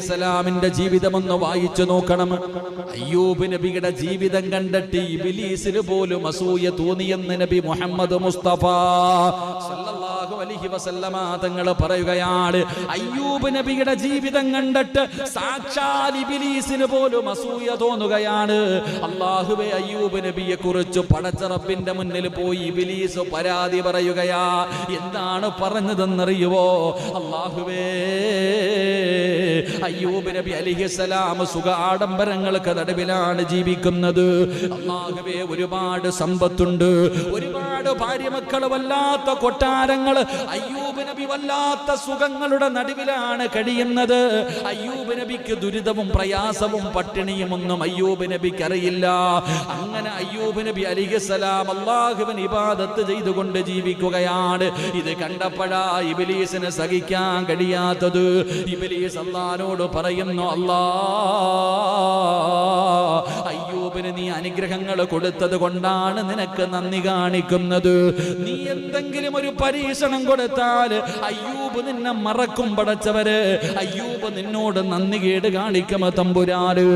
സലാമിന്റെ ജീവിതം ഒന്ന് വായിച്ചു നോക്കണം. അയ്യൂബ് നബിയുടെ ജീവിതം കണ്ടിട്ട് ഇബ്ലീസിന് പോലും അസൂയ തോന്നിയെന്ന് നബി മുഹമ്മദ് മുസ്തഫ സല്ലല്ലാഹു അലൈഹി വസല്ലമ തങ്ങൾ പറയുകയാണ്. അയ്യൂബ് നബിയുടെ ജീവിതം കണ്ടിട്ട് സാക്ഷാൽ ഇബ്ലീസിന് പോലും അസൂയ തോന്നുകയാണ്. അല്ലാഹുവേ, അയ്യൂബ് നബിയെ കുറിച്ച് പടച്ച റബ്ബിന്റെ മുന്നിൽ പോയി ഇബ്ലീസ് പരാതി പറയുകയാ. എന്താണ് പറഞ്ഞതെന്നറിയുവോ? അല്ലാഹുവേ, അയ്യൂബ് നബി അലൈഹിസ്സലാം സുഖ ആഡംബരങ്ങൾക്ക് നടുവിലാണ് ജീവിക്കുന്നത്. അല്ലാഹുവേ, ഒരുപാട് സമ്പത്തുണ്ട്, ഒരുപാട് ഭാര്യമക്കൾ, വല്ലാത്ത കൊട്ടാരങ്ങൾ. അയ്യൂബ് നബി വല്ലാത്ത സുഖങ്ങളുടെ നടുവിലാണ് കഴിയുന്നത്. അയ്യൂബ് നബിക്ക് ദുരിതവും പ്രയാസവും പട്ടിണിയും ഒന്നും അയ്യൂബ് നബിക്ക് അറിയില്ല. അങ്ങനെ അയ്യൂബ് നബി അലൈഹിസ്സലാം അല്ലാഹുവിനെ ഇബാദത്ത് ചെയ്തുകൊണ്ട് ജീവിക്കുകയാണ്. ഇത് കണ്ടപ്പോഴാ ഇബ്ലീസിന് സഹിക്കാൻ കഴിയാത്തത്. ഇബ്ലീസ് അല്ലാഹുവോട് പറയുന്നു, അല്ലാ, അയ്യൂബിന് നീ അനുഗ്രഹങ്ങൾ കൊടുത്തത് കൊണ്ടാണ് നിനക്ക് നന്ദി കാണിക്കുന്നത്. നീ എന്തെങ്കിലും ഒരു പരീക്ഷണം കൊടുത്താൽ അയ്യൂബ് നിന്നെ മറക്കും പടച്ചവര്. അയ്യൂബ് നിന്നോട് നന്ദി കേട് കാണിക്കും തമ്പുരാന്.